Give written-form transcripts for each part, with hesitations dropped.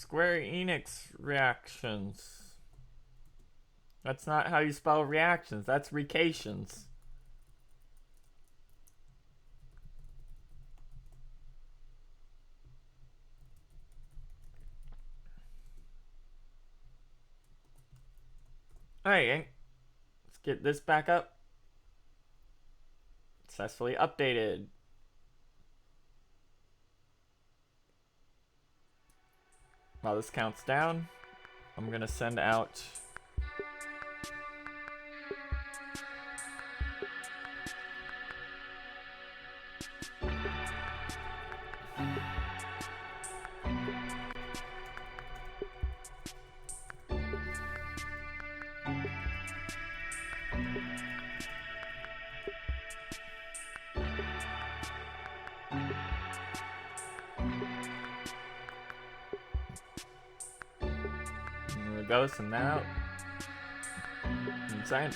Square Enix reactions. That's not how you spell reactions. That's recations. Alright, let's get this back up. Successfully updated. While this counts down, I'm gonna send out go, send that out. Insane.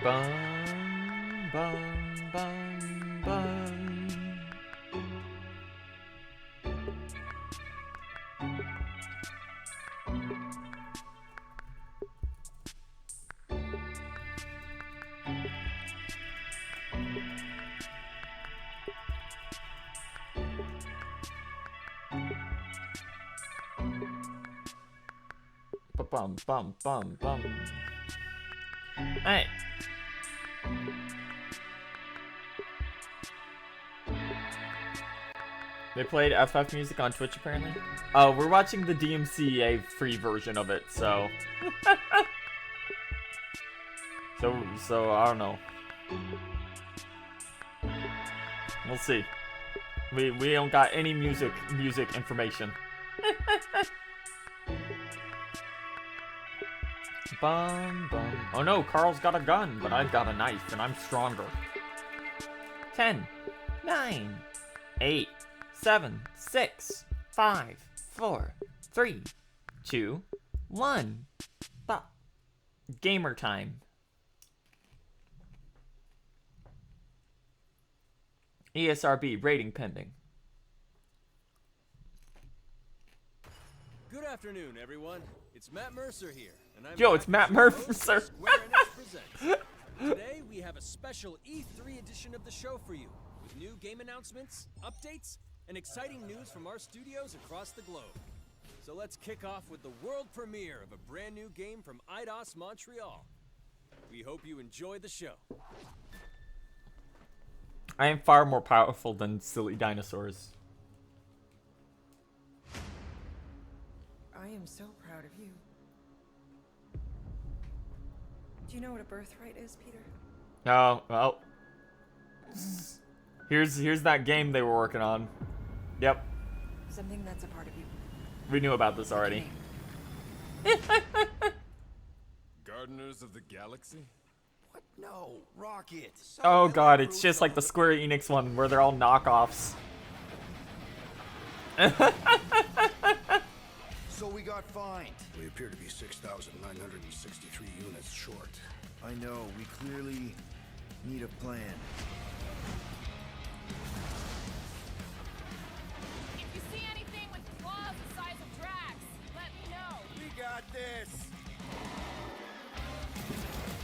Bum, bum, bum, bum. Bum, bum, bum, bum. Hey. They played FF music on Twitch apparently. Oh, we're watching the DMCA free version of it, so. so I don't know. We'll see. We don't got any music information. Bum, bum. Oh no, Carl's got a gun, but I've got a knife, and I'm stronger. 10, 9, 8, 7, 6, 5, 4, 3, 2, 1. Gamer time. ESRB rating pending. Good afternoon, everyone. It's Matt Mercer here. And I'm Yo, it's Matt Mercer. Square Enix Presents. Today we have a special E3 edition of the show for you, with new game announcements, updates, and exciting news from our studios across the globe. So let's kick off with the world premiere of a brand new game from Eidos Montreal. We hope you enjoy the show. I am far more powerful than silly dinosaurs. I am so proud of you. Do you know what a birthright is, Peter? Oh, well. Here's that game they were working on. Yep. Something that's a part of you. We knew about this already. Gardeners of the Galaxy? What? No, Rocket. Oh god, it's just like the Square Enix one where they're all knockoffs. So we got fined. We appear to be 6,963 units short. I know, we clearly need a plan. If you see anything with claws the size of Drax, let me know. We got this.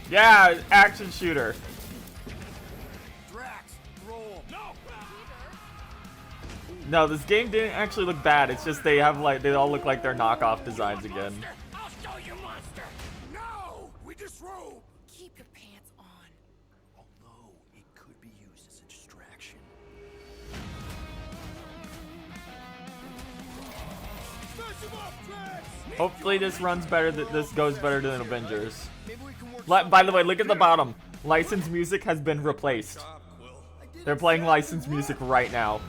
Yeah, action shooter. Drax, roll. No. No, this game didn't actually look bad. It's just they all look like they're knockoff designs again. I'll show you, monster. No, we disrobe. Keep your pants on. Although it could be used as a distraction. Smash him up, Drax. Hopefully this runs better. This goes better than Avengers. By the way, look at the bottom. Licensed music has been replaced. They're playing licensed music right now.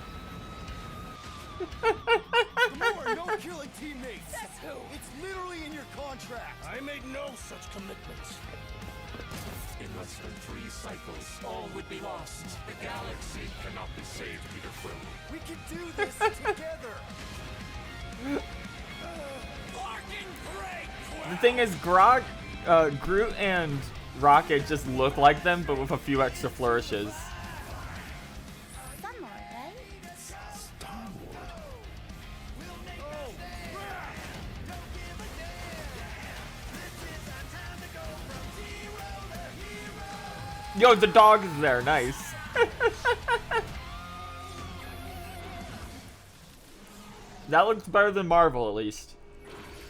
No killing teammates. Says who? It's literally in your contract. I made no such commitments. In less than 3 cycles, all would be lost. The galaxy cannot be saved, Peter Quill. We can do this together. Fucking great! The thing is, Groot and Rocket just look like them, but with a few extra flourishes. Some more, right? Yo, the dog is there. Nice. That looks better than Marvel, at least.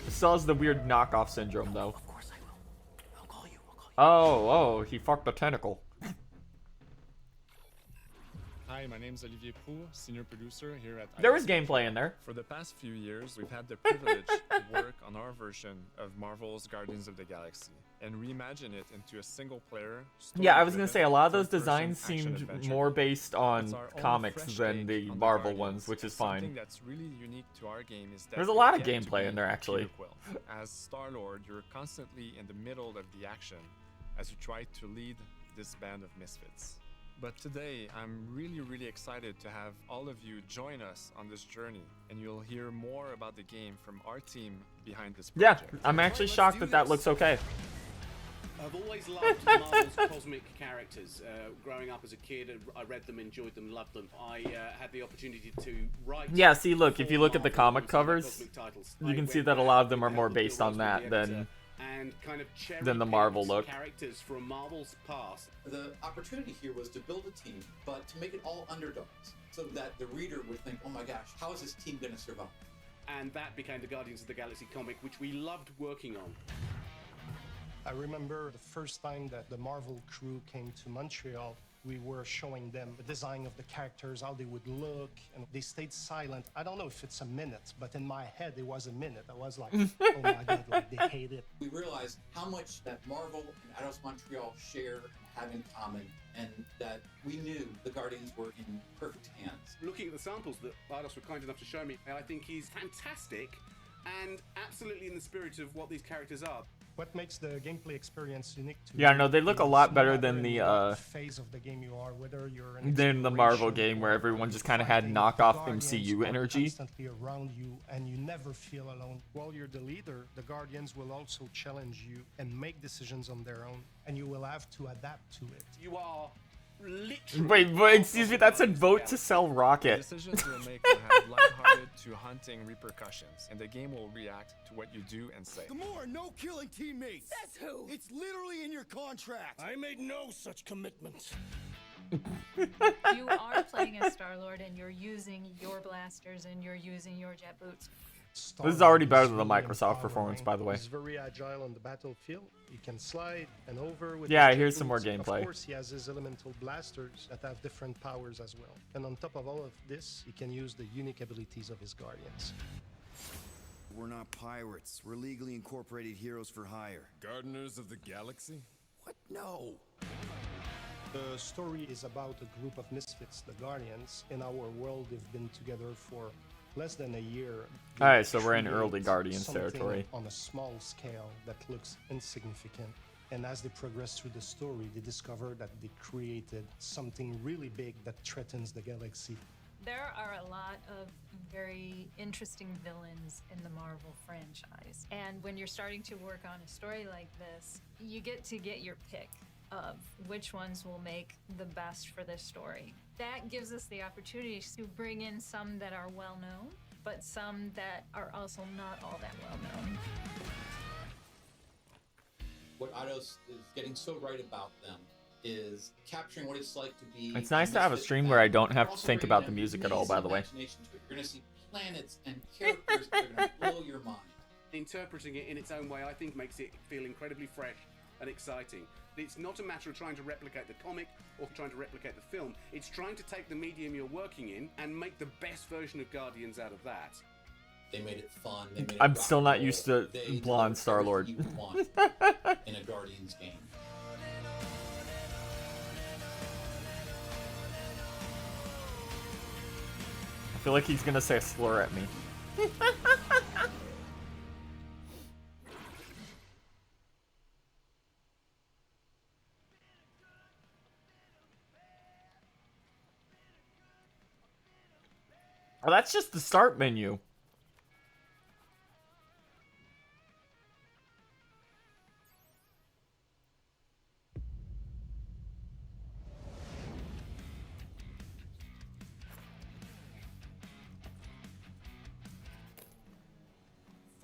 It still has the weird knockoff syndrome, though. Of course I will. I'll call you. Oh, he fucked a tentacle. Hi, my name's Olivier Prou, senior producer here at. There was gameplay in there. For the past few years, we've had the privilege to work on our version of Marvel's Guardians of the Galaxy and reimagine it into a single-player. Yeah, I was gonna say a lot of those third-person designs seemed action-adventure. more based on It's our own comics fresh than take the on Marvel Guardians, ones, which is Something fine. that's really unique to our game is that There's a you lot of get to gameplay be in there, actually. Peter Quill. As Star-Lord, you're constantly in the middle of the action as you try to lead this band of misfits. But today, I'm really excited to have all of you join us on this journey, and you'll hear more about the game from our team behind this Yeah, project. I'm actually shocked that looks okay. I've always loved Marvel's cosmic characters. Growing up as a kid, I read them, enjoyed them, loved them. I had the opportunity to write. Yeah, see, look, if you look at the Marvel comic and covers, cosmic titles. you I can see went that a back lot of them with are more help of based Bill on Ross, that the than editor, and kind of the Marvel cherry-picked look. characters from Marvel's past. The opportunity here was to build a team, but to make it all underdogs, so that the reader would think, oh my gosh, how is this team going to survive? And that became the Guardians of the Galaxy comic, which we loved working on. I remember the first time that the Marvel crew came to Montreal, we were showing them the design of the characters, how they would look, and they stayed silent. I don't know if it's a minute, but in my head it was a minute. I was like, oh my God, like, they hate it. We realized how much that Marvel and Eidos Montreal share and have in common, and that we knew the Guardians were in perfect hands. Looking at the samples that Eidos were kind enough to show me, I think he's fantastic and absolutely in the spirit of what these characters are. What makes the gameplay experience unique to Yeah, me no, they look a is lot no better matter than in the what phase of the game you are, whether you're an than the Marvel exploration game where or everyone just kind of had fighting, knockoff Guardians MCU are energy. constantly around you, and you never feel alone. While you're the leader, the Guardians will also challenge you and make decisions on their own, and you will have to adapt to it. You are literally... Wait, excuse me, that said vote to sell The Rocket. decisions you'll make will have lighthearted to hunting repercussions, and the game will react to what you do and say. Gamora, no killing teammates. Says who? It's literally in your contract. I made no such commitments. You are playing as Star-Lord and you're using your blasters and you're using your jet boots. This is already better than the Really Microsoft performance, by the way. He's very agile on the battlefield. He can slide and over with Yeah, his jet here's some more boots. gameplay. Of course, he has his elemental blasters that have different powers as well. And on top of all of this, he can use the unique abilities of his guardians. We're not pirates. We're legally incorporated heroes for hire. Gardeners of the Galaxy? What? No. The story is about a group of misfits, the Guardians. In our world, they've been together for less than a year. Alright, so we're in Create early Guardians something territory. on a small scale that looks insignificant. And as they progress through the story, they discover that they created something really big that threatens the galaxy. There are a lot of very interesting villains in the Marvel franchise. And when you're starting to work on a story like this, you get to get your pick of which ones will make the best for this story. That gives us the opportunity to bring in some that are well known, but some that are also not all that well known. What Eidos is getting so right about them is capturing what it's like to be... It's nice to have a stream where I don't have to think about the music at all, by the way. You're going to see planets and characters that are going to blow your mind. Interpreting it in its own way, I think, makes it feel incredibly fresh and exciting. It's not a matter of trying to replicate the comic or trying to replicate the film. It's trying to take the medium you're working in and make the best version of Guardians out of that. They made it fun. They made it I'm rock still and not roll. used to They blonde delivered Star-Lord. everything you would want in a Guardians game. I feel like he's gonna say a slur at me. Oh, that's just the start menu.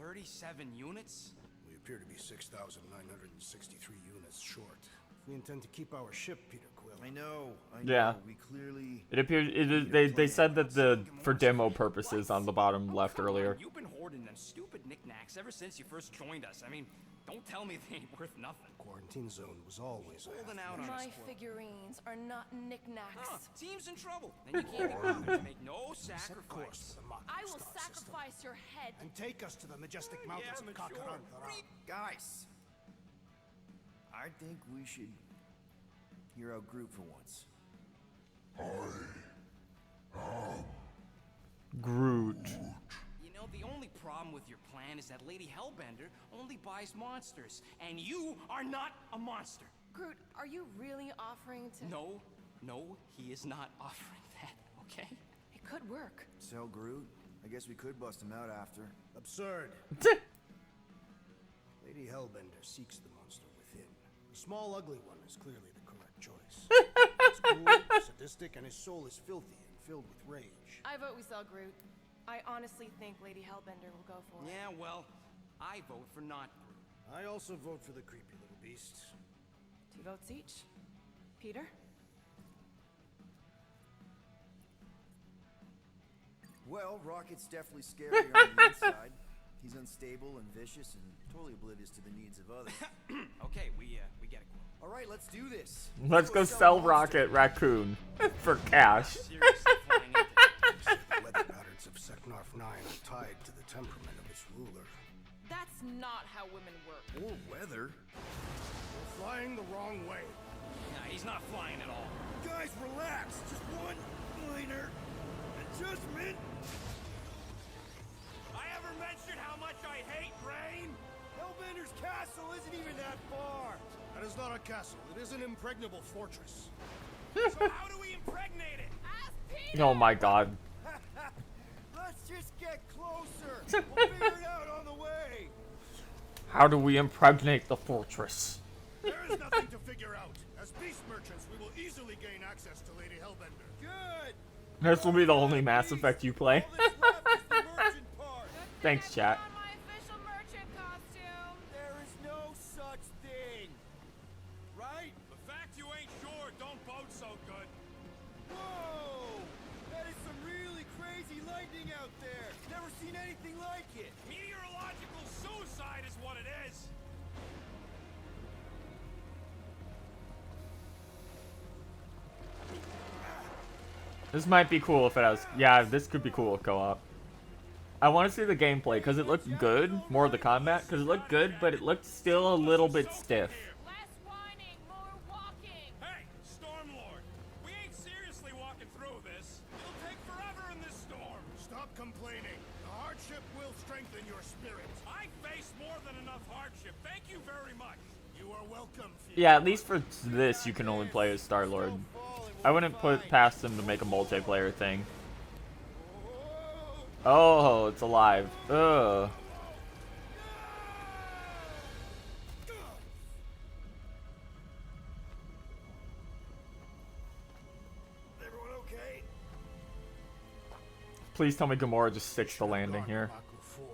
37 units? We appear to be 6,963 units short. If we intend to keep our ship, Peter Quill. I know. Yeah. We clearly... It appears they said that for demo purposes on the bottom left earlier. You've been hoarding them stupid knickknacks ever since you first joined us. I mean, don't tell me they ain't worth nothing. Quarantine zone was always holding out on My us. figurines are not knickknacks. Team's in trouble, and you can't be bothered to make no sacrifice. I will sacrifice your head. And take us to the majestic mountains of Kakarantara. Guys, I think we should hear out Groot for once. Groot. You know, the only problem with your plan is that Lady Hellbender only buys monsters, and you are not a monster. Groot, are you really offering to... No, he is not offering that, okay? It could work. So, Groot, I guess we could bust him out after. Absurd. Lady Hellbender seeks the monster within. The small, ugly one is clearly the correct choice. He's cruel, sadistic, and his soul is filthy and filled with rage. I vote we sell Groot. I honestly think Lady Hellbender will go for it. Yeah, well, I vote for not Groot. I also vote for the creepy little beast. 2 votes each. Peter? Well, Rocket's definitely scary on the inside. He's unstable and vicious and totally oblivious to the needs of others. Okay, we get it. All right, let's do this. Let's go sell Rocket Raccoon for cash. Weather patterns of Seknarf 9 are tied to the temperament of its ruler. That's not how women work. Or weather. We're flying the wrong way. Nah, he's not flying at all. Guys, relax. Just one minor adjustment. I ever mentioned how much I hate rain? Hellbender's castle isn't even that far. That is not a castle. It is an impregnable fortress. So how do we impregnate it? Ask Peter! Oh my god. Let's just get closer. We'll figure it out on the way. How do we impregnate the fortress? There is nothing to figure out. As beast merchants, we will easily gain access to Lady Hellbender. Good. This will be the only Mass Effect you play. Thanks, chat. My official merchant costume. There is no such thing. Right? The fact you ain't sure don't bode so good. Whoa! That is some really crazy lightning out there. Never seen anything like it. Meteorological suicide is what it is. This might be cool if it has... Yeah, this could be cool with co-op. I want to see the gameplay, because it looked good. More of the combat, because it looked good, but it looked still a little bit stiff. Less whining, more walking. Hey, Stormlord, we ain't seriously walking through this. It'll take forever in this storm. Stop complaining. The hardship will strengthen your spirit. I faced more than enough hardship. Thank you very much. You are welcome. Yeah, at least for this, you can only play as Star-Lord. I wouldn't put past them to make a multiplayer thing. Oh, it's alive. Ugh. Everyone okay? Please tell me Gamora just sticks the landing here.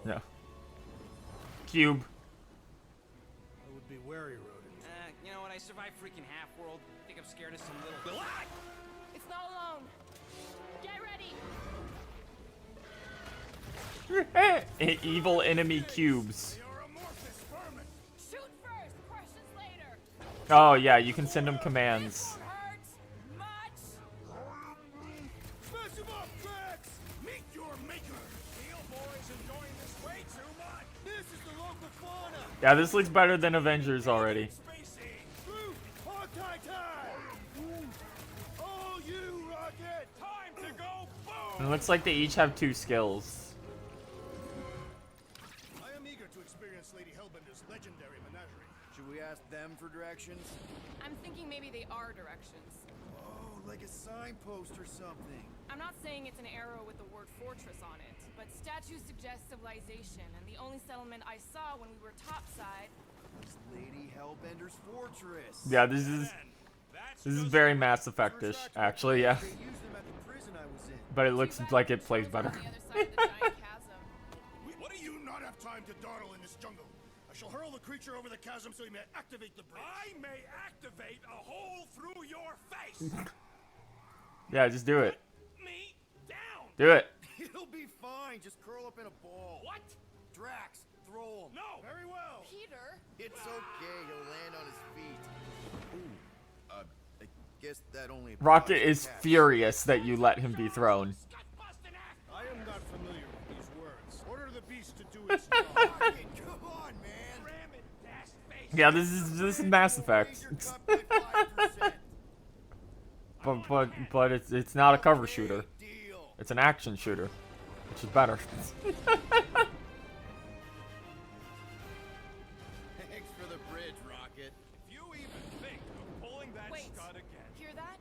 Yeah. Cube. I would be wary, Rodin. You know what? I survived freaking Half-World. I think I'm scared of some little... Ah! It's not alone. Get ready. Evil enemy cubes. Shoot first, questions later. Oh yeah, you can send them commands. Smash him up, Drax! Meet your maker! Steel Boy's enjoying this way too much. This is the local fauna! Yeah, this looks better than Avengers already. Groot! Hawkeye time! Oh, you, Rocket! Time to go boom! And it looks like they each have 2 skills. I am eager to experience Lady Hellbender's legendary menagerie. Should we ask them for directions? I'm thinking maybe they are directions. Oh, like a signpost or something. I'm not saying it's an arrow with the word fortress on it, but statues suggest civilization, and the only settlement I saw when we were topside was Lady Hellbender's fortress. Yeah, this is very Mass Effect-ish, actually, yeah. They used them at the prison I was in. But it looks like it plays better. What do you not have time to dawdle in this jungle. I shall hurl the creature over the chasm so he may activate the bridge. I may activate a hole through your face. Yeah, just do it. Me down. Do it. He'll be fine. Just curl up in a ball. What? Drax, throw him. No. Very well. Peter. It's okay. He'll land on his feet. Ooh. I guess that only. Rocket applies is to cats. furious that you let him be thrown. I am not familiar with these words. Order the beast to do its job. Rocket, come on, man. Ram it, dash face. Yeah, this is Mass Effect. but it's not a cover shooter. It's an action shooter, which is better. Thanks for the bridge, Rocket. If you even think of pulling that Wait. stud again. Hear that?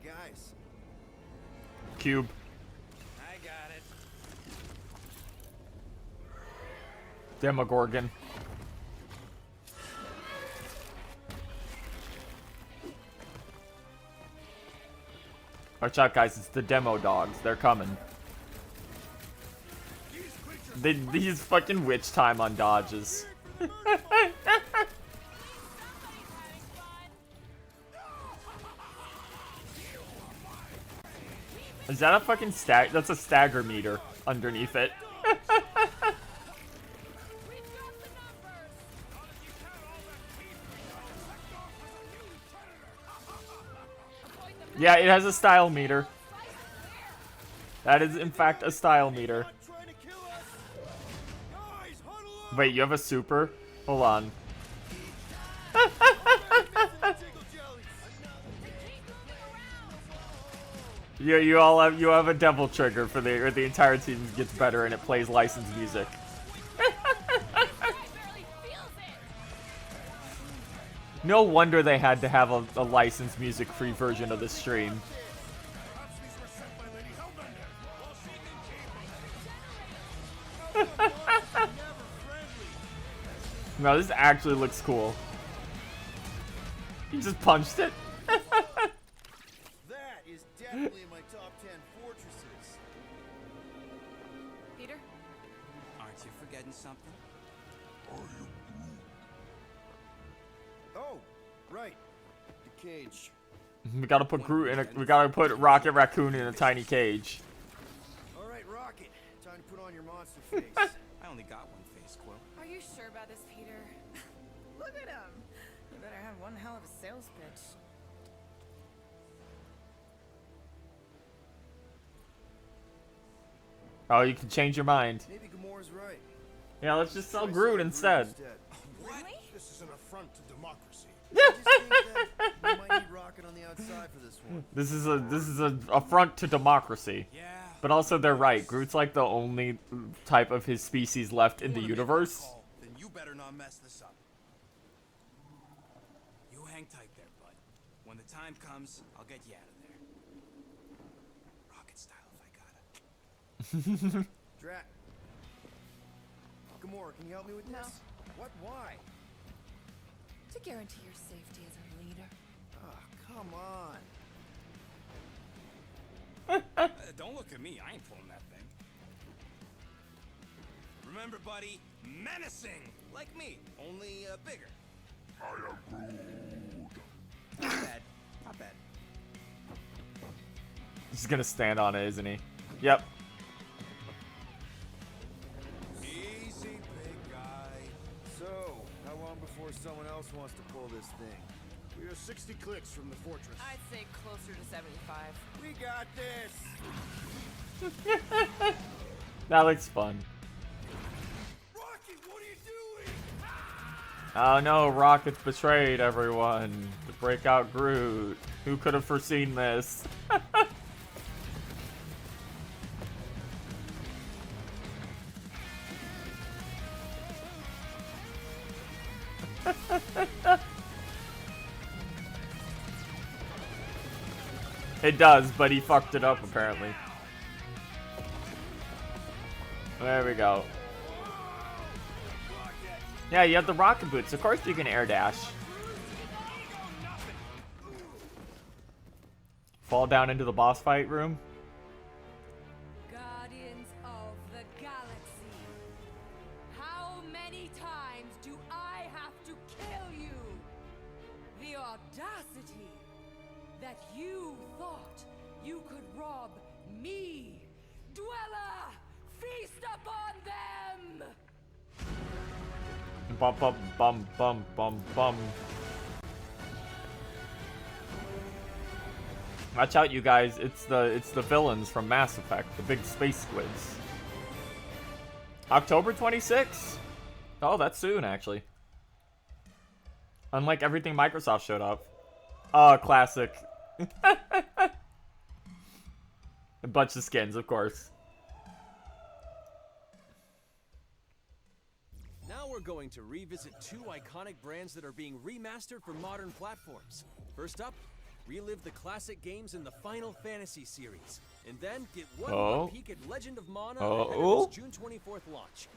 Guys. Cube. I got it. Demogorgon. Watch out, guys. It's the demo dogs. They're coming. These fucking witch time on dodges. Is that a fucking stag? That's a stagger meter underneath it. Yeah, it has a style meter. That is, in fact, a style meter. Wait, you have a super? Hold on. You have a devil trigger for the entire team gets better and it plays licensed music. No wonder they had to have a licensed music-free version of the stream. No, this actually looks cool. He just punched it. That is definitely in my top 10 fortresses. Peter? Aren't you forgetting something? Oh, right. The cage. We gotta put Groot in a. We gotta put Rocket Raccoon in a tiny cage. All right, Rocket. Time to put on your monster face. I only got one face, Quill. Are you sure about this, Peter? Look at him. You better have one hell of a sales pitch. Oh, you can change your mind. Maybe Gamora's right. Yeah, let's just sell Groot instead. Really? This is an affront to democracy. I just think that we might need Rocket on the outside for this one. This is a affront to democracy. Yeah. But also, they're right. Groot's like the only type of his species left in the universe. Then you better not mess this up. You hang tight there, bud. When the time comes, I'll get you out of there. Rocket style, if I got it. Drat. Gamora, can you help me with No. this? What? Why? To guarantee your safety as a leader. Oh, come on. Don't look at me. I ain't pulling that thing. Remember, buddy, menacing, like me, only bigger. Not bad. Not bad. He's gonna stand on it, isn't he? Yep. Easy, big guy. So, how long before someone else wants to pull this thing? We are 60 clicks from the fortress. I'd say closer to 75. We got this! That looks fun. Rocket, what are you doing? Oh no, Rocket's betrayed everyone to break out Groot. Who could have foreseen this? It does, but he fucked it up apparently. There we go. Yeah, you have the rocket boots. Of course you can air dash. Fall down into the boss fight room. Guardians of the Galaxy, how audacity that you thought you could rob me, Dweller! Feast upon them! Bum bum bum bum bum bum. Watch out, you guys! It's the villains from Mass Effect, the big space squids. October 26th. Oh, that's soon, actually. Unlike everything Microsoft showed up. Classic. A bunch of skins, of course. Now we're going to revisit two iconic brands that are being remastered for modern platforms. First up, relive the classic games in the Final Fantasy series, and then get one more peek at Legend of Mana ahead of its June 24th launch.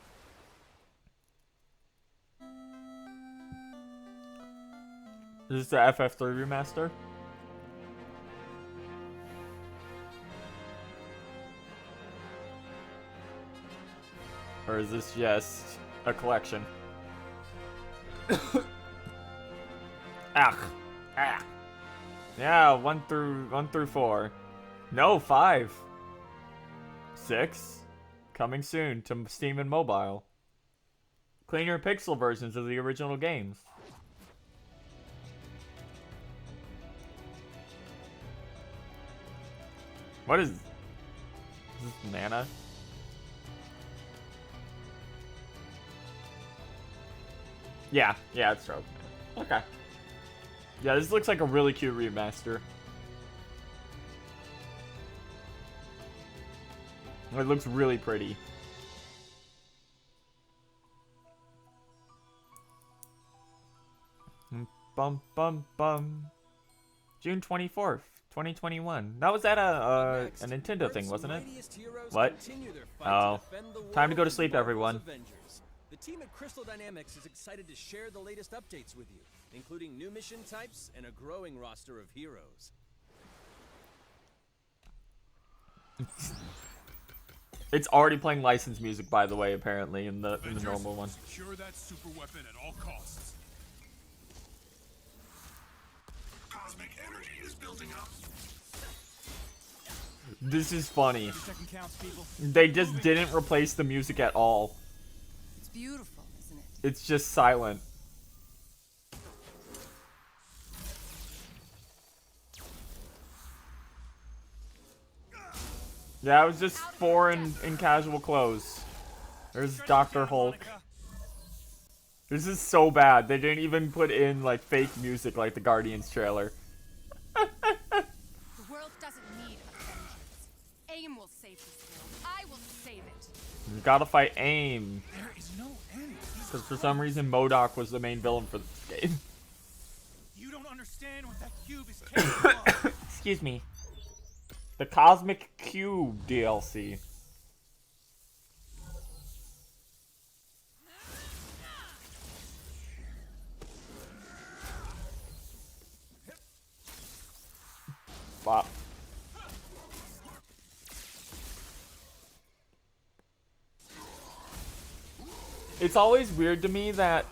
Is this the FF3 remaster? Or is this just a collection? Ah. Yeah, 1 through 4. No, 5. 6. Coming soon to Steam and mobile. Cleaner pixel versions of the original games. What is this, Nana? Yeah, it's Stroke. Okay. Yeah, this looks like a really cute remaster. It looks really pretty. Bum bum bum. June 24th, 2021. That was at a Nintendo thing, wasn't it? What? Oh. Time to go to sleep, everyone. The team at Crystal Dynamics is excited to share the latest updates with you, including new mission types and a growing roster of heroes. It's already playing licensed music, by the way, apparently, in the normal one. Secure that super weapon at all costs. Cosmic energy is building up. This is funny. They just didn't replace the music at all. It's beautiful, isn't it? It's just silent. Yeah, it was just 4 in casual clothes. There's Dr. Hulk. This is so bad. They didn't even put in like fake music like the Guardians trailer. The world doesn't need a vengeance. AIM will save this world. I will save it. You gotta fight AIM. There is no end. Because for some reason MODOK was the main villain for this game. You don't understand what that cube is capable of. Excuse me. The Cosmic Cube DLC. Wow. It's always weird to me that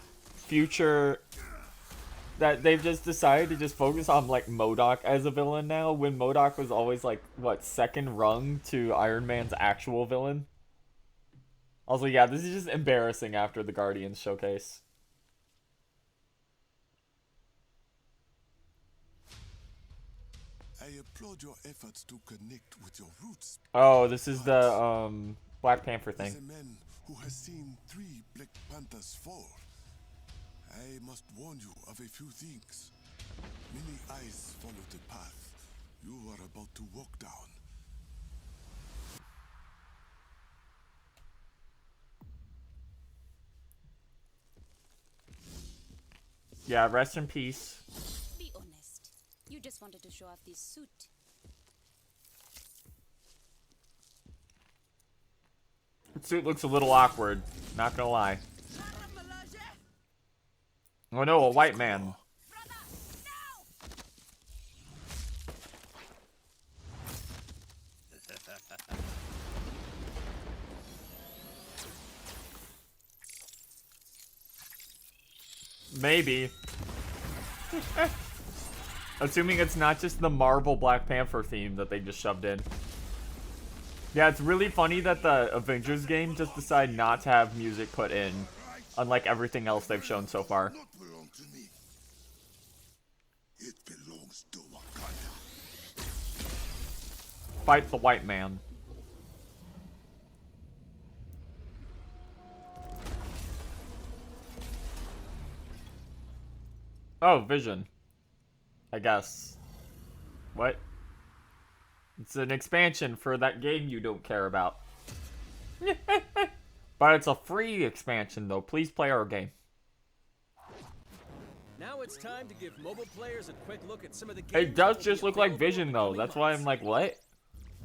that they've just decided to just focus on like MODOK as a villain now, when MODOK was always like, what, second rung to Iron Man's actual villain? Also, yeah, this is just embarrassing after the Guardians showcase. I applaud your efforts to connect with your roots. Oh, this is the Black Panther thing. As a man who has seen 3 Black Panthers fall, I must warn you of a few things. Many eyes follow the path you are about to walk down. Yeah, rest in peace. Be honest. You just wanted to show off this suit. The suit looks a little awkward, not gonna lie. Oh no, a white man. Maybe. Assuming it's not just the Marvel Black Panther theme that they just shoved in. Yeah, it's really funny that the Avengers game just decided not to have music put in, unlike everything else they've shown so far. It belongs to Wakanda. Fight the white man. Oh, Vision. I guess. What? It's an expansion for that game you don't care about. But it's a free expansion, though. Please play our game. Now it's time to give mobile players a quick look at some of the games. It does just look like Vision, though. That's why I'm like, what?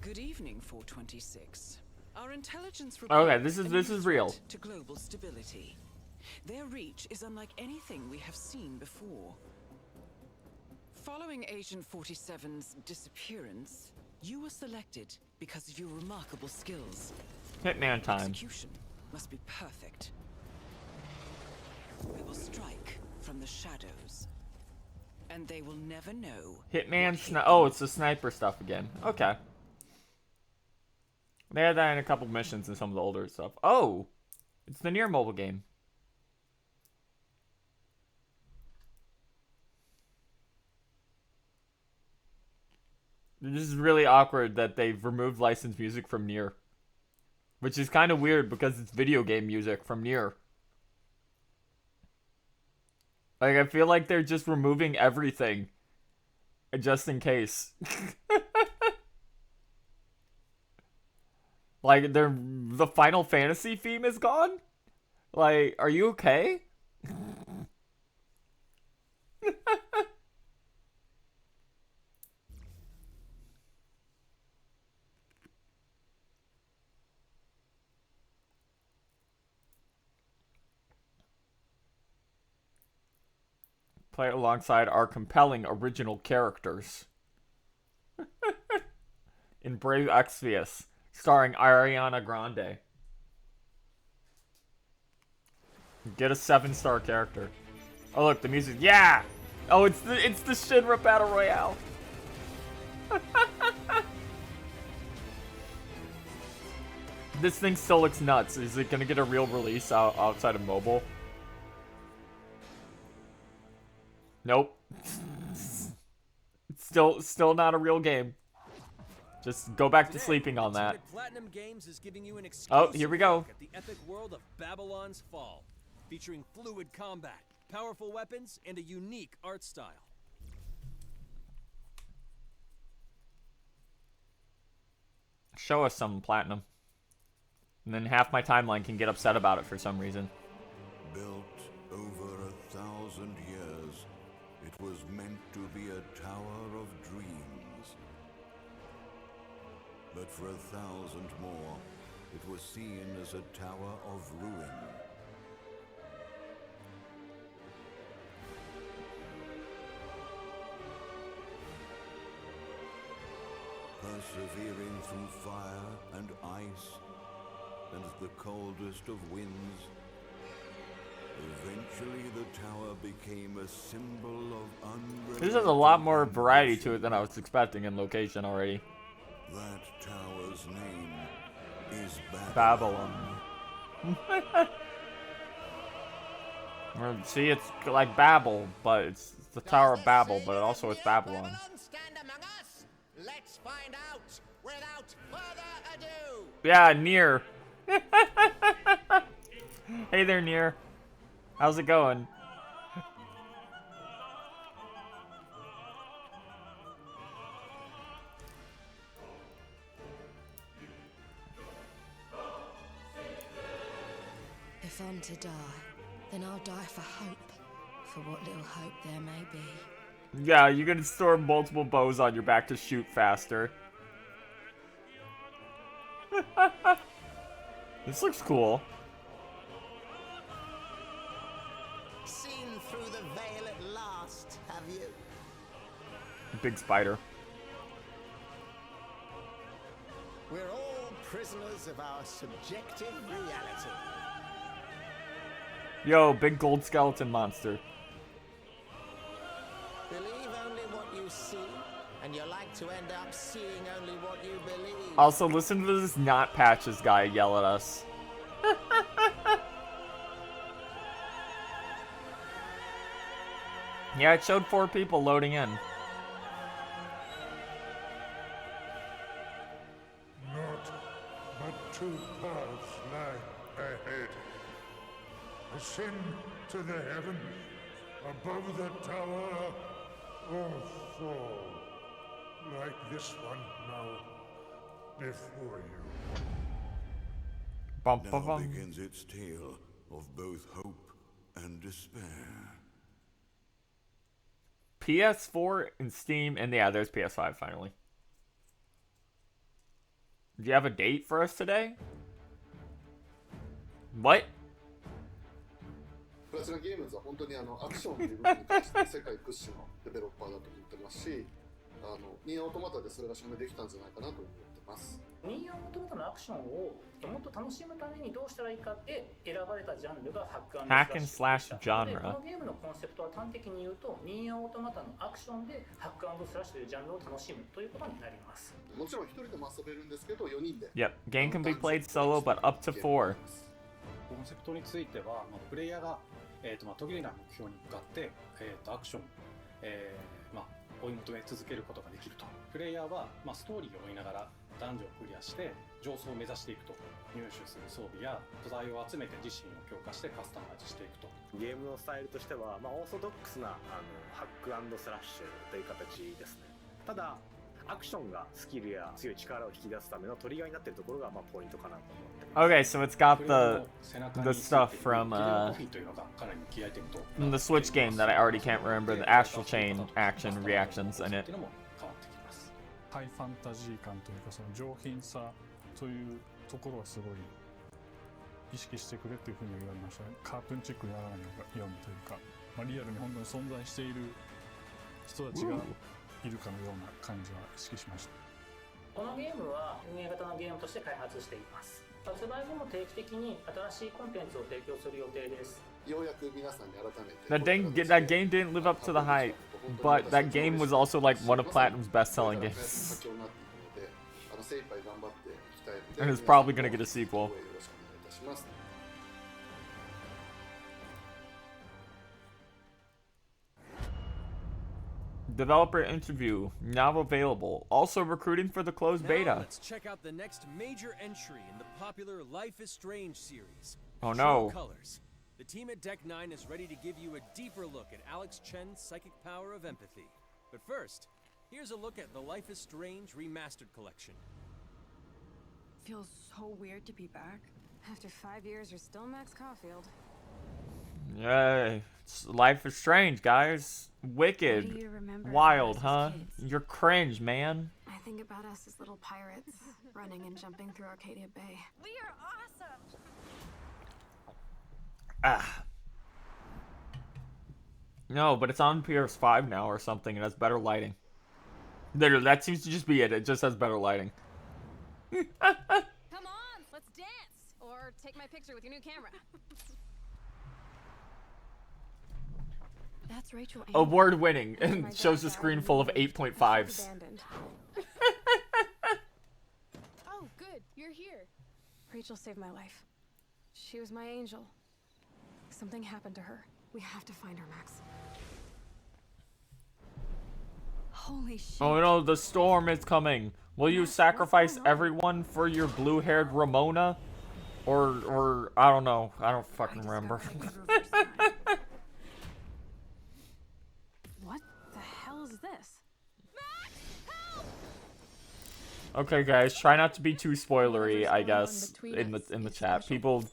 Good evening, 426. Our intelligence Okay, this is real. To global stability. Their reach is unlike anything we have seen before. Following Agent 47's disappearance, you were selected because of your remarkable skills. Hitman time. Execution must be perfect. We will strike from the shadows, and they will never know. Hitman oh, it's the sniper stuff again. Okay. They had that in a couple missions and some of the older stuff. Oh! It's the Nier mobile game. This is really awkward that they've removed licensed music from Nier. Which is kind of weird because it's video game music from Nier. Like, I feel like they're just removing everything. Just in case. Like, the Final Fantasy theme is gone? Like, are you okay? Play alongside our compelling original characters. In Brave Exvius, starring Ariana Grande. Get a 7-star character. Oh look, the music. Yeah! Oh, it's the Shinra Battle Royale. This thing still looks nuts. Is it gonna get a real release outside of mobile? Nope. It's still not a real game. Just go back to sleeping on that. Platinum Games is giving you an Oh, here we go. At the epic world of Babylon's Fall, featuring fluid combat, powerful weapons, and a unique art style. Show us some Platinum. And then half my timeline can get upset about it for some reason. Built over 1,000 years, it was meant to be a tower of dreams. But for 1,000 more, it was seen as a tower of ruin. Persevering through fire and ice, and the coldest of winds, eventually the tower became a symbol of unrelenting. This has a lot more variety to it than I was expecting in location already. That tower's name is Babylon. Well, see, it's like Babel, but it's the Tower of Babel, but also it's Babylon. Let's find out without further ado. Yeah, Nier. Hey there, Nier. How's it going? If I'm to die, then I'll die for hope. For what little hope there may be. Yeah, you can store multiple bows on your back to shoot faster. This looks cool. Seen through the veil at last, have you? Big spider. We're all prisoners of our subjective reality. Yo, big gold skeleton monster. Believe only what you see, and you like to end up seeing only what you believe. Also, listen to this not patches guy yell at us. Yeah, it showed 4 people loading in. Not but 2 paths lie ahead. Ascend to the heaven above the tower, or fall like this one now before you. Bum, Now bum, bum. begins its tale of both hope and despair. PS4 and Steam, and yeah, there's PS5 finally. Do you have a date for us today? What? プラチナゲームズは本当にアクションという部分に関して世界屈指のデベロッパーだと思ってますし、ニーアオートマタでそれが証明できたんじゃないかなと思ってます。ニーアオートマタのアクションをもっと楽しむためにどうしたらいいかで選ばれたジャンルがハック&スラッシュでした。このゲームのコンセプトは端的に言うと、ニーアオートマタのアクションでハック&スラッシュというジャンルを楽しむということになります。もちろん一人でも遊べるんですけど、4人で。Yep, game can be played solo, but up to 4. コンセプトについては、プレイヤーが途切れない目標に向かって、アクション、追い求め続けることができると。プレイヤーは、ストーリーを追いながらダンジョンをクリアして上層を目指していくと。入手する装備や素材を集めて自身を強化してカスタマイズしていくと。ゲームのスタイルとしては、オーソドックスなハック&スラッシュという形ですね。ただアクションがスキルや強い力を引き出すためのトリガーになっているところがポイントかなと思ってます。Okay, so it's got the stuff from the Switch game that I already can't remember, the Astral Chain action reactions in it. ハイファンタジー感というか、その上品さというところはすごい意識してくれというふうに言われましたね。カートゥーンチックにならないようにというか、リアルに本当に存在している人たちがいるかのような感じは意識しました。このゲームは運営型のゲームとして開発しています。発売後も定期的に新しいコンテンツを提供する予定です。ようやく皆さんに改めて That game didn't live up to the hype, but that game was also like one of Platinum's best-selling games. And it's probably gonna get a sequel. Developer interview now available. Also recruiting for the closed beta. Let's check out the next major entry in the popular Life is Strange series. Oh no. Colors. The team at Deck 9 is ready to give you a deeper look at Alex Chen's psychic power of empathy. But first, here's a look at the Life is Strange Remastered Collection. Feels so weird to be back. After 5 years, you're still Max Caulfield. Yay. Life is Strange, guys. Wicked. Wild, huh? You're cringe, man. I think about us as little pirates, running and jumping through Arcadia Bay. We are awesome! Ah. No, but it's on PS5 now or something, and has better lighting. Literally, that seems to just be it. It just has better lighting. Come on, let's dance! Or take my picture with your new camera. That's Rachel. Award winning, and shows a screen full of 8.5s. Oh, good, you're here. Rachel saved my life. She was my angel. Something happened to her. We have to find her, Max. Holy shit. Oh no, the storm is coming. Will you sacrifice everyone for your blue-haired Ramona? Or I don't know. I don't fucking remember. What the hell is this? Okay, guys, try not to be too spoilery, I guess, in the chat. People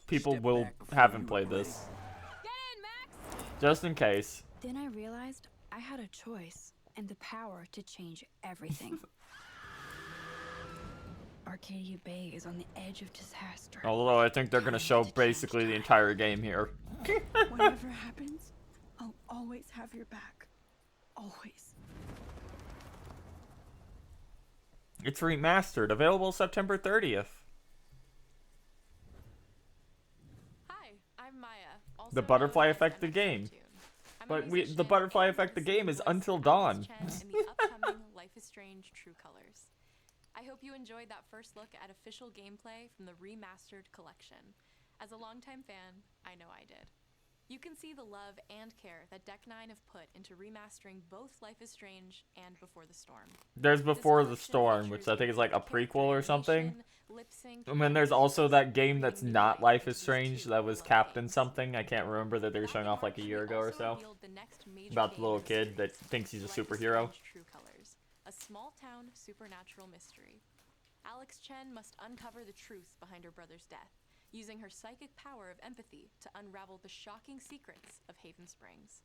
haven't played this. Just in case. Then I realized I had a choice and the power to change everything. Arcadia Bay is on the edge of disaster. Although I think they're gonna show basically the entire game here. Whatever happens, I'll always have your back. Always. It's remastered, available September 30th. Hi, I'm Maya. The butterfly effect of the game. But the butterfly effect, the game is Until Dawn. Chen in the upcoming Life is Strange True Colors. I hope you enjoyed that first look at official gameplay from the remastered collection. As a longtime fan, I know I did. You can see the love and care that Deck 9 have put into remastering both Life is Strange and Before the Storm. There's Before the Storm, which I think is like a prequel or something. And then there's also that game that's not Life is Strange that was Captain something. I can't remember that they were showing off like a year ago or so. About the little kid that thinks he's a superhero. True Colors, a small town supernatural mystery. Alex Chen must uncover the truth behind her brother's death, using her psychic power of empathy to unravel the shocking secrets of Haven Springs.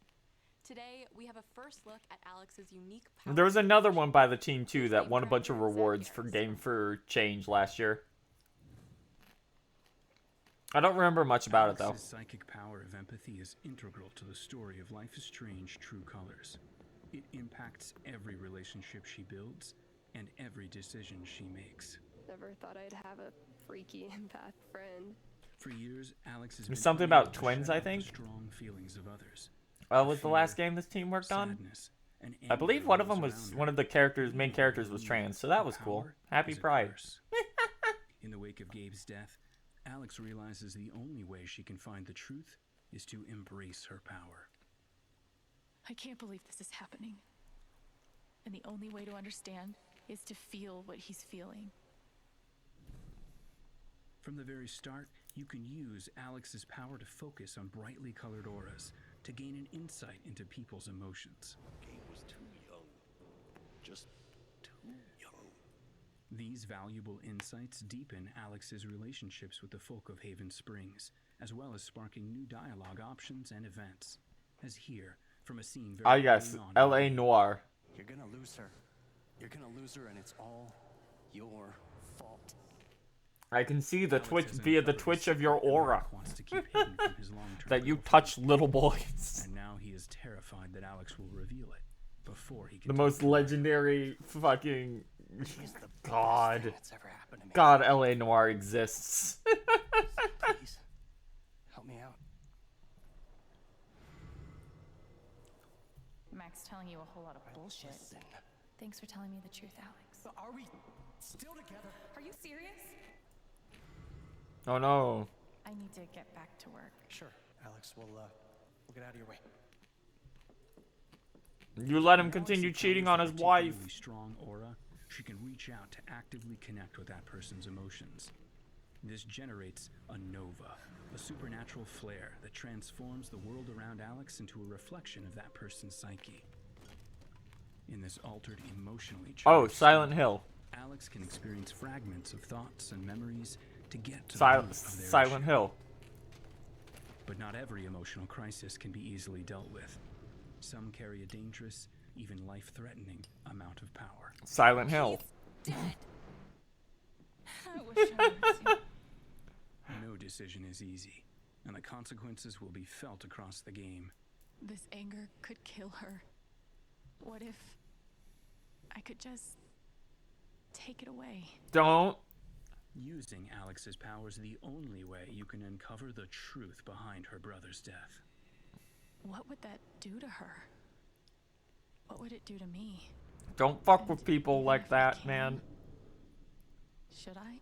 Today, we have a first look at Alex's unique power. There was another one by the team too that won a bunch of rewards for Game for Change last year. I don't remember much about it though. Alex's psychic power of empathy is integral to the story of Life is Strange True Colors. It impacts every relationship she builds and every decision she makes. Never thought I'd have a freaky empath friend. For years, Alex has There's been something unable about to twins, shut I out the think. strong feelings of others. Was the last game this team worked on? I believe one of them was one of the main characters was trans, so that was cool. Happy Pride. In the wake of Gabe's death, Alex realizes the only way she can find the truth is to embrace her power. I can't believe this is happening. And the only way to understand is to feel what he's feeling. From the very start, you can use Alex's power to focus on brightly colored auras to gain an insight into people's emotions. Gabe was too young. Just too young. These valuable insights deepen Alex's relationships with the folk of Haven Springs, as well as sparking new dialogue options and events. As here, from a scene very yes, early on L.A. Noire. You're gonna lose her. You're gonna lose her, and it's all your fault. I can see the Twitch via the twitch of your aura that you touch little boys. And now he is terrified that Alex will reveal it before he can. The most legendary fucking God. That's ever happened to me. God, L.A. Noire exists. Please, help me out. Max telling you a whole lot of bullshit. Listen. Thanks for telling me the truth, Alex. So are we still together? Are you serious? Oh no. I need to get back to work. Sure, Alex. We'll get out of your way. You let him continue cheating on his wife. With a strong aura, she can reach out to actively connect with that person's emotions. This generates a nova, a supernatural flare that transforms the world around Alex into a reflection of that person's psyche. In this altered, emotionally charged Silent Hill. Alex can experience fragments of thoughts and memories to get to Silent Hill. But not every emotional crisis can be easily dealt with. Some carry a dangerous, even life-threatening amount of power. Silent Hill. I wish I was. No decision is easy, and the consequences will be felt across the game. This anger could kill her. What if I could just take it away? Don't. Using Alex's power is the only way you can uncover the truth behind her brother's death. What would that do to her? What would it do to me? Don't fuck with people like that, man. Should I?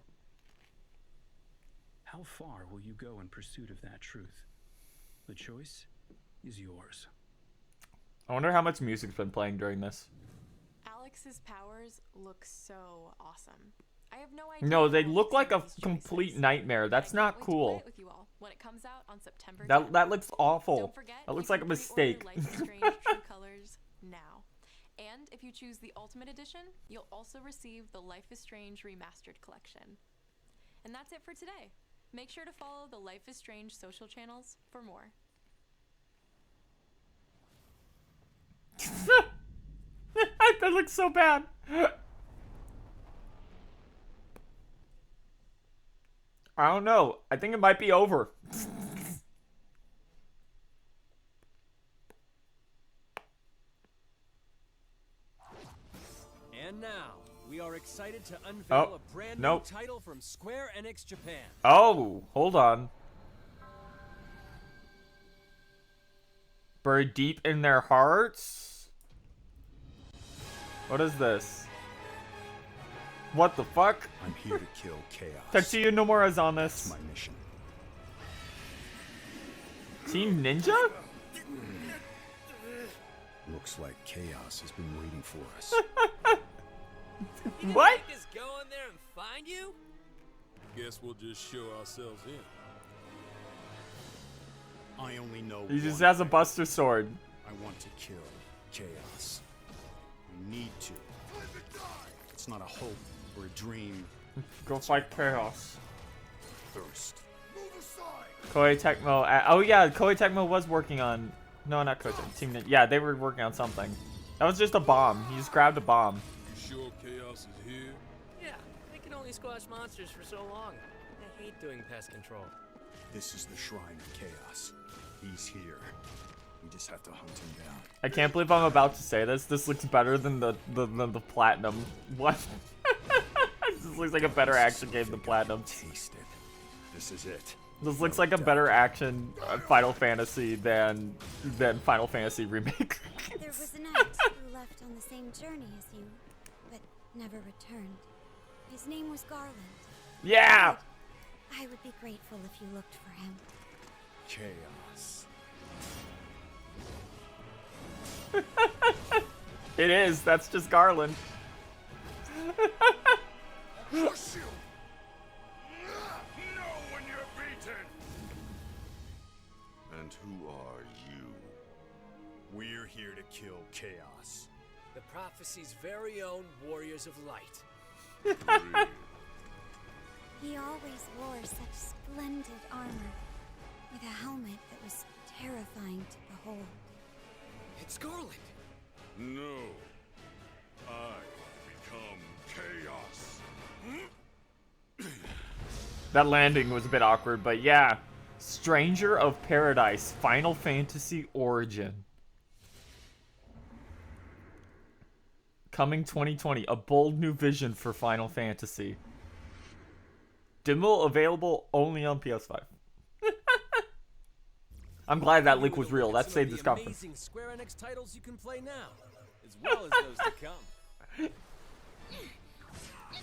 How far will you go in pursuit of that truth? The choice is yours. I wonder how much music's been playing during this. Alex's powers look so awesome. I have no idea. No, they look like a complete nightmare. That's not cool. With you all when it comes out on September 10th. That looks awful. Don't forget, That looks like a mistake. Life is Strange True Colors now. And if you choose the Ultimate Edition, you'll also receive the Life is Strange Remastered Collection. And that's it for today. Make sure to follow the Life is Strange social channels for more. That looks so bad. I don't know. I think it might be over. And now, we are excited to unveil a brand new title from Square Enix Japan. Oh, hold on. Buried deep in their hearts? What is this? What the fuck? I'm here to kill chaos. Tetsuya Nomura's on this. That's my mission. Team Ninja? Looks like chaos has been waiting for us. What? Just go in there and find you? Guess we'll just show ourselves in. I only know He just one has a thing. Buster Sword. I want to kill chaos. We need to. It's not a hope or a dream. Go fight chaos. First. Koei Tecmo. Oh yeah, Koei Tecmo was working on. No, not Koei Tecmo. Team Ninja. Yeah, they were working on something. That was just a bomb. He just grabbed a bomb. You sure chaos is here? Yeah, they can only squash monsters for so long. I hate doing pest control. This is the Shrine of Chaos. He's here. We just have to hunt him down. I can't believe I'm about to say this. This looks better than the Platinum. What? This looks like a better action game than Platinum. Taste it. This is it. This looks like a better action Final Fantasy than Final Fantasy Remake. There was a knight who left on the same journey as you, but never returned. His name was Garland. Yeah! I would be grateful if you looked for him. Chaos. It is. That's just Garland. Push you! Know when you're beaten! And who are you? We're here to kill chaos. The prophecy's very own Warriors of Light. He always wore such splendid armor, with a helmet that was terrifying to behold. It's Garland! No. I become chaos. That landing was a bit awkward, but yeah. Stranger of Paradise, Final Fantasy Origin. Coming 2020, a bold new vision for Final Fantasy. Demo available only on PS5. I'm glad that leak was real. That saved this conference. Amazing Square Enix titles you can play now, as well as those to come.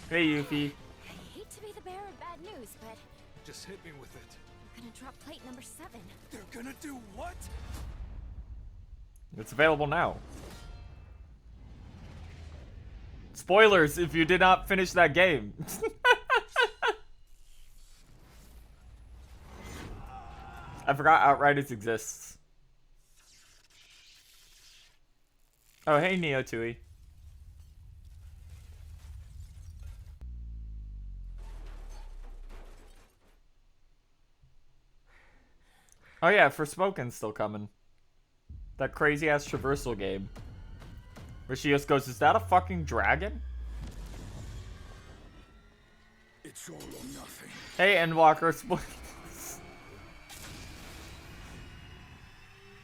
Hey, Yuffie. I hate to be the bearer of bad news, but Just hit me with it. we're gonna drop plate number 7. They're gonna do what? It's available now. Spoilers if you did not finish that game. I forgot Outriders exists. Oh, hey, Neo Tui. Oh yeah, Forspoken's still coming. That crazy ass traversal game. Where she just goes, is that a fucking dragon? It's all or nothing. Hey, Endwalker.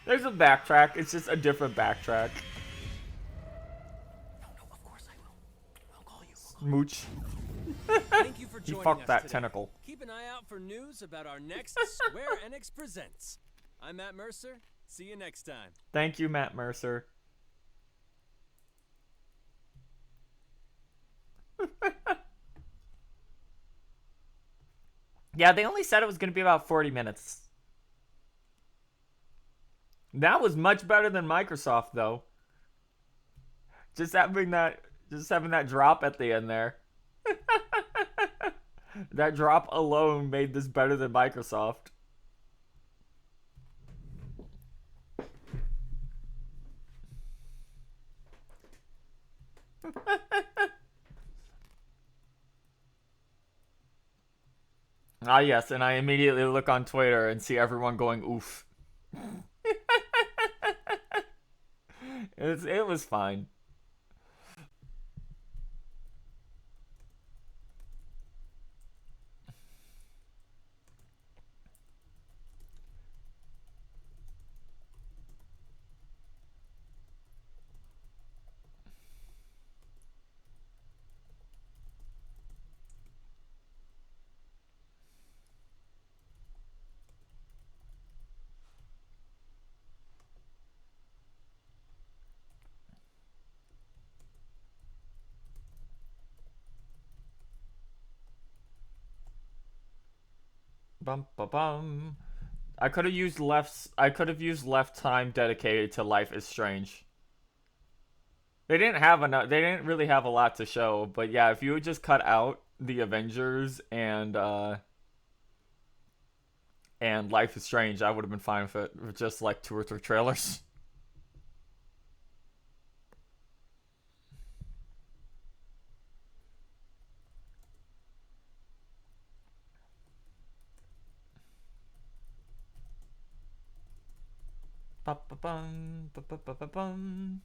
There's a backtrack. It's just a different backtrack. Mooch. Thank you for He joining fucked us that today. tentacle. Keep an eye out for news about our next Square Enix Presents. I'm Matt Mercer. See you next time. Thank you, Matt Mercer. Yeah, they only said it was going to be about 40 minutes. That was much better than Microsoft, though. Just having that drop at the end there. That drop alone made this better than Microsoft. Ah, yes, and I immediately look on Twitter and see everyone going oof. It was fine. Bum ba bum. I could have used left time dedicated to Life is Strange. They didn't have enough. They didn't really have a lot to show, but yeah, if you would just cut out the Avengers and Life is Strange, I would have been fine with it. With just like 2 or 3 trailers. Ba-ba-bum, ba-ba-ba-ba-bum.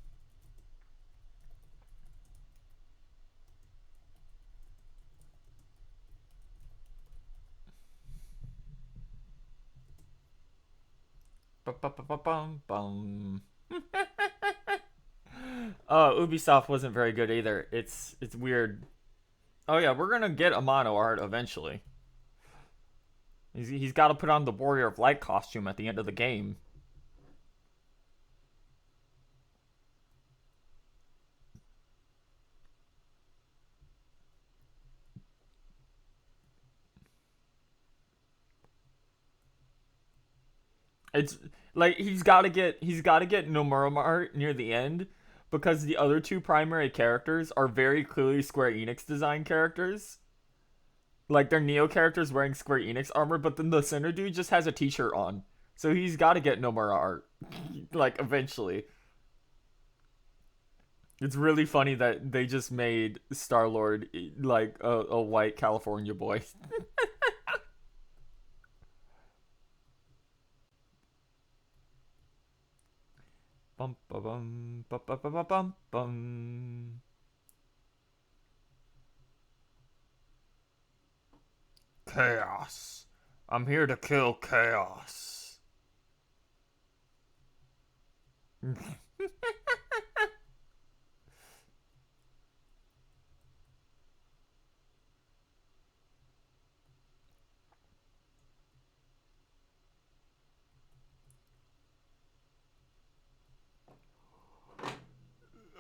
Ba-ba-ba-ba-bum-bum. Ubisoft wasn't very good either. It's weird. Oh yeah, we're gonna get a mono art eventually. He's got to put on the Warrior of Light costume at the end of the game. It's like he's got to get Nomura art near the end because the other 2 primary characters are very clearly Square Enix design characters. Like they're Neo characters wearing Square Enix armor, but then the center dude just has a t-shirt on. So he's got to get Nomura art like eventually. It's really funny that they just made Star-Lord like a white California boy. Bum ba bum ba ba ba ba bum bum. Chaos. I'm here to kill chaos.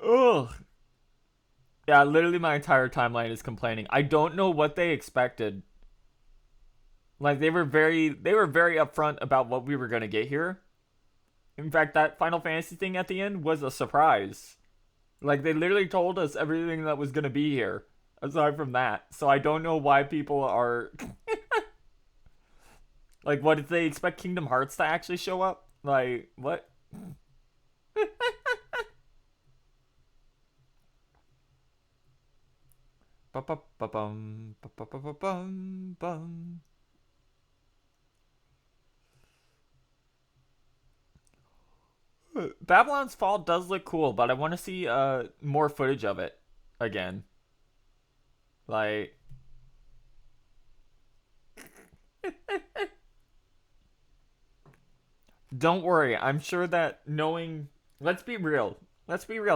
Ugh. Yeah, literally my entire timeline is complaining. I don't know what they expected. Like they were very upfront about what we were gonna get here. In fact, that Final Fantasy thing at the end was a surprise. Like they literally told us everything that was gonna be here. Aside from that, so I don't know why people are like, what did they expect Kingdom Hearts to actually show up? Like what? Ba-ba-ba-bum, ba-ba-ba-bum, bum. Babylon's Fall does look cool, but I want to see more footage of it again. Like don't worry, I'm sure that knowing let's be real,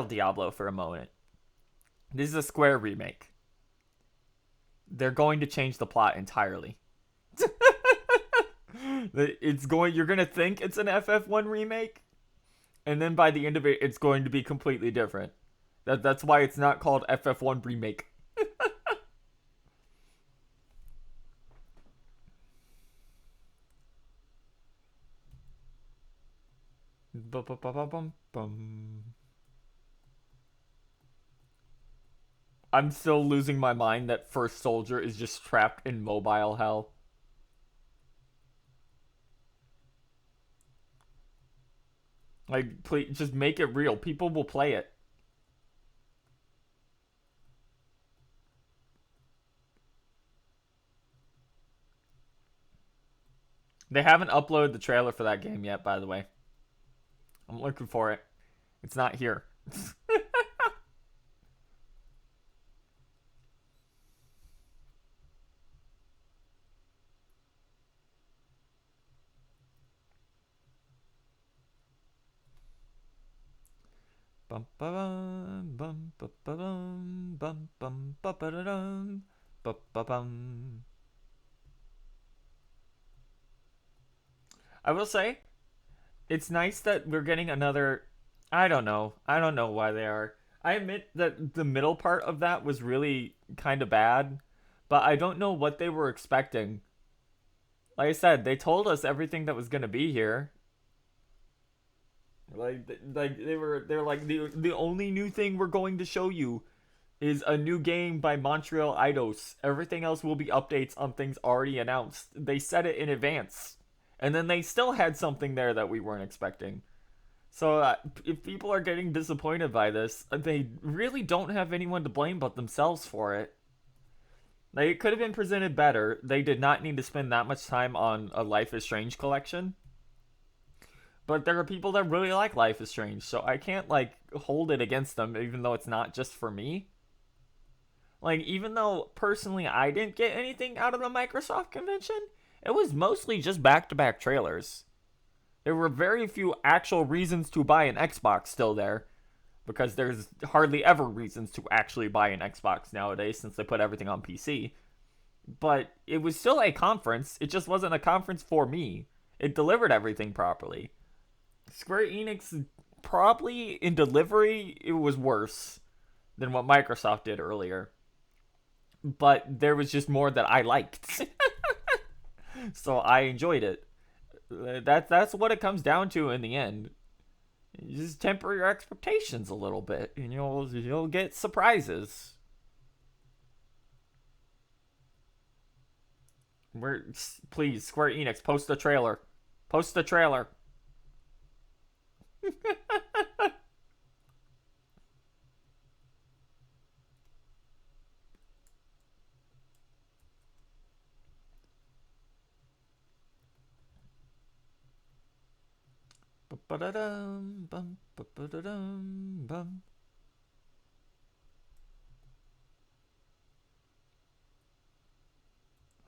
Diablo, for a moment. This is a Square remake. They're going to change the plot entirely. You're gonna think it's an FF1 remake, and then by the end of it, it's going to be completely different. That's why it's not called FF1 remake. I'm still losing my mind that First Soldier is just trapped in mobile hell. Like, please, just make it real. People will play it. They haven't uploaded the trailer for that game yet, by the way. I'm looking for it. It's not here. Bum ba bum ba bum bum bum ba ba dum ba ba bum. I will say, it's nice that we're getting another. I don't know why they are. I admit that the middle part of that was really kind of bad, but I don't know what they were expecting. Like I said, they told us everything that was gonna be here. They're like the only new thing we're going to show you is a new game by Montreal Eidos. Everything else will be updates on things already announced. They said it in advance, and then they still had something there that we weren't expecting. So if people are getting disappointed by this, they really don't have anyone to blame but themselves for it. Like, it could have been presented better. They did not need to spend that much time on a Life is Strange collection. But there are people that really like Life is Strange, so I can't, like, hold it against them, even though it's not just for me. Like, even though, personally, I didn't get anything out of the Microsoft convention, it was mostly just back-to-back trailers. There were very few actual reasons to buy an Xbox still there, because there's hardly ever reasons to actually buy an Xbox nowadays since they put everything on PC. But it was still a conference. It just wasn't a conference for me. It delivered everything properly. Square Enix, probably in delivery, it was worse than what Microsoft did earlier. But there was just more that I liked. So I enjoyed it. That's what it comes down to in the end. You just temper your expectations a little bit, and you'll get surprises. Please, Square Enix, post the trailer. Post the trailer. Hold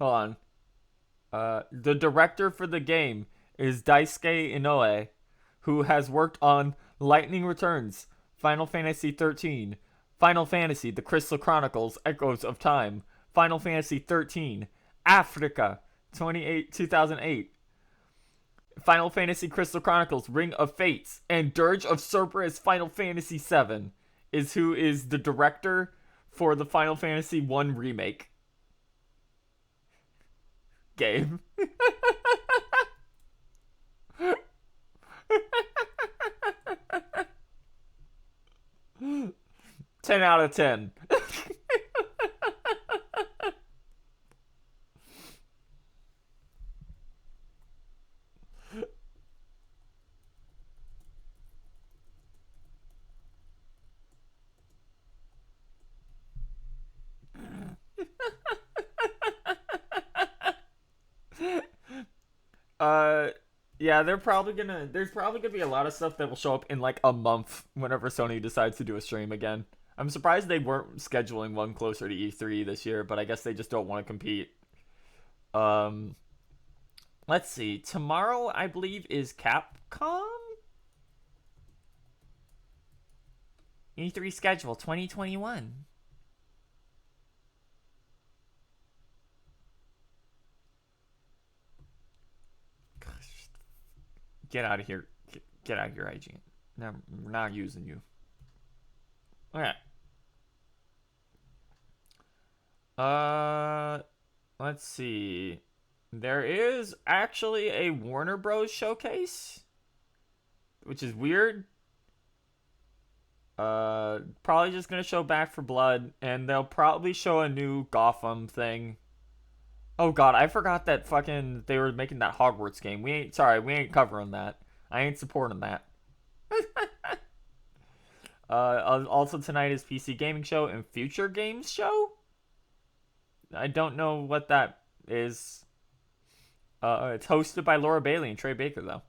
on. The director for the game is Daisuke Inoue, who has worked on Lightning Returns, Final Fantasy XIII, Final Fantasy: The Crystal Chronicles Echoes of Time, Final Fantasy XIII, Africa 2008, Final Fantasy Crystal Chronicles Ring of Fates, and Dirge of Cerberus Final Fantasy VII is who is the director for the Final Fantasy I remake game. 10 out of 10. Yeah, there's probably gonna be a lot of stuff that will show up in like a month whenever Sony decides to do a stream again. I'm surprised they weren't scheduling one closer to E3 this year, but I guess they just don't want to compete. Let's see. Tomorrow, I believe, is Capcom? E3 schedule 2021. Get out of here. Get out of here, IGN. No, we're not using you. Okay. Let's see. There is actually a Warner Bros. Showcase, which is weird. Probably just gonna show Back for Blood, and they'll probably show a new Gotham thing. Oh god, I forgot that fucking they were making that Hogwarts game. We ain't covering that. I ain't supporting that. Also tonight is PC Gaming Show and Future Games Show. I don't know what that is. It's hosted by Laura Bailey and Trey Baker though.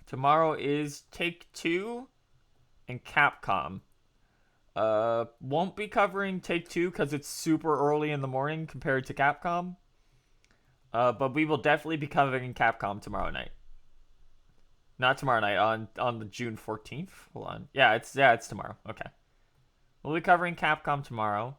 Tomorrow is Take-Two and Capcom. Won't be covering Take-Two because it's super early in the morning compared to Capcom. But we will definitely be covering Capcom tomorrow night. Not tomorrow night, on the June 14th. Hold on. Yeah, it's tomorrow. Okay. We'll be covering Capcom tomorrow.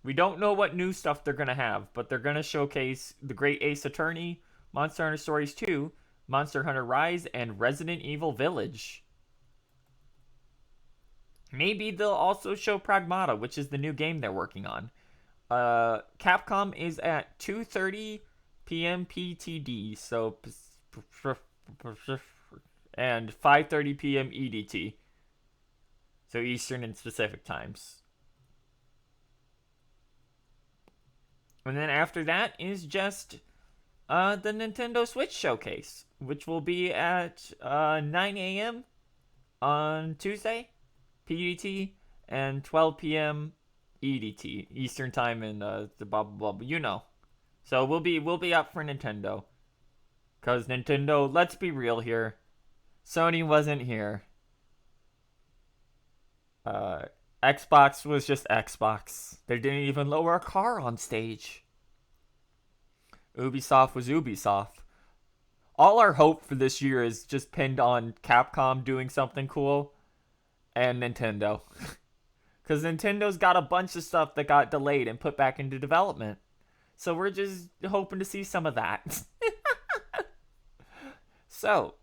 We don't know what new stuff they're going to have, but they're going to showcase The Great Ace Attorney, Monster Hunter Stories 2, Monster Hunter Rise, and Resident Evil Village. Maybe they'll also show Pragmata, which is the new game they're working on. Capcom is at 2:30 p.m. PTD, so and 5:30 p.m. EDT. So Eastern and Pacific times. And then after that is just the Nintendo Switch showcase, which will be at 9 a.m. on Tuesday, PDT, and 12 p.m. EDT, Eastern time, and the blah blah blah. You know, so we'll be up for Nintendo, cause Nintendo. Let's be real here, Sony wasn't here. Xbox was just Xbox. They didn't even lower a car on stage. Ubisoft was Ubisoft. All our hope for this year is just pinned on Capcom doing something cool and Nintendo. Because Nintendo's got a bunch of stuff that got delayed and put back into development. So we're just hoping to see some of that. So,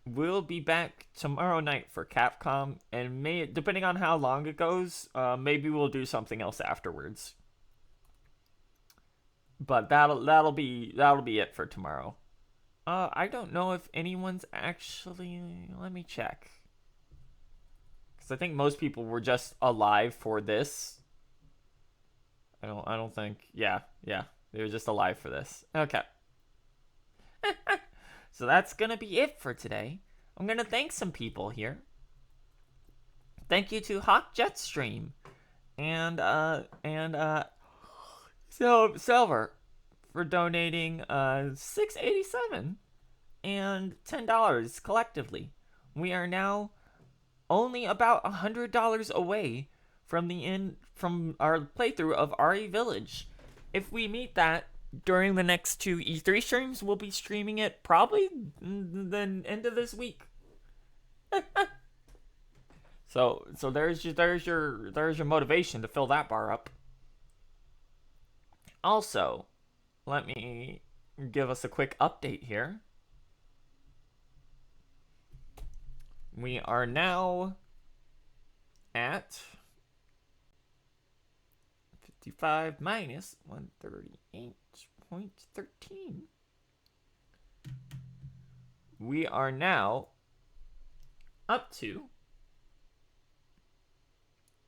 we'll be back tomorrow night for Capcom, and depending on how long it goes, maybe we'll do something else afterwards. But that'll be it for tomorrow. I don't know if anyone's actually. Let me check. Because I think most people were just alive for this. I don't think. Yeah, they were just alive for this. Okay. So that's gonna be it for today. I'm gonna thank some people here. Thank you to Hawk Jetstream and Silver for donating $6.87 and $10 collectively. We are now only about $100 away from our playthrough of RE Village. If we meet that during the next 2 E3 streams, we'll be streaming it probably the end of this week. So there's your motivation to fill that bar up. Also, let me give us a quick update here. We are now at 55 minus 138.13. We are now up to.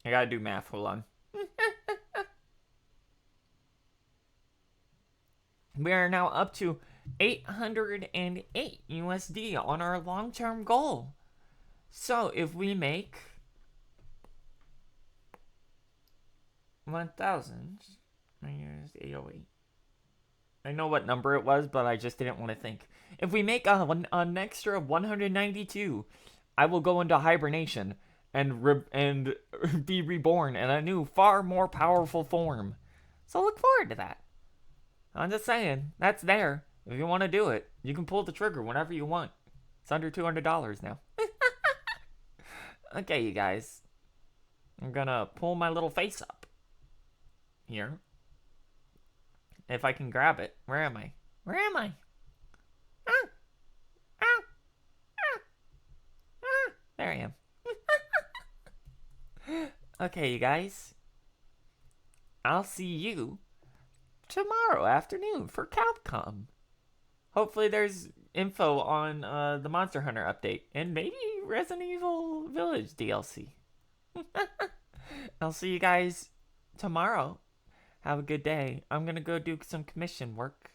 I gotta do math, hold on. We are now up to 808 USD on our long-term goal. So if we make 1,000 minus 808. I know what number it was, but I just didn't want to think. If we make an extra 192, I will go into hibernation and be reborn in a new, far more powerful form. So look forward to that. I'm just saying, that's there. If you want to do it, you can pull the trigger whenever you want. It's under $200 now. Okay, you guys. I'm gonna pull my little face up here. If I can grab it. Where am I? Where am I? There I am. Okay, you guys. I'll see you tomorrow afternoon for Capcom. Hopefully there's info on the Monster Hunter update and maybe Resident Evil Village DLC. I'll see you guys tomorrow. Have a good day. I'm gonna go do some commission work.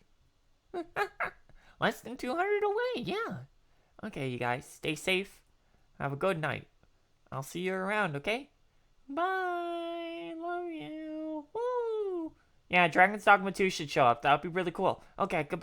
Less than 200 away, yeah. Okay, you guys, stay safe. Have a good night. I'll see you around, okay? Bye. Love you. Woo. Yeah, Dragon's Dogma 2 should show up. That would be really cool. Okay, goodbye.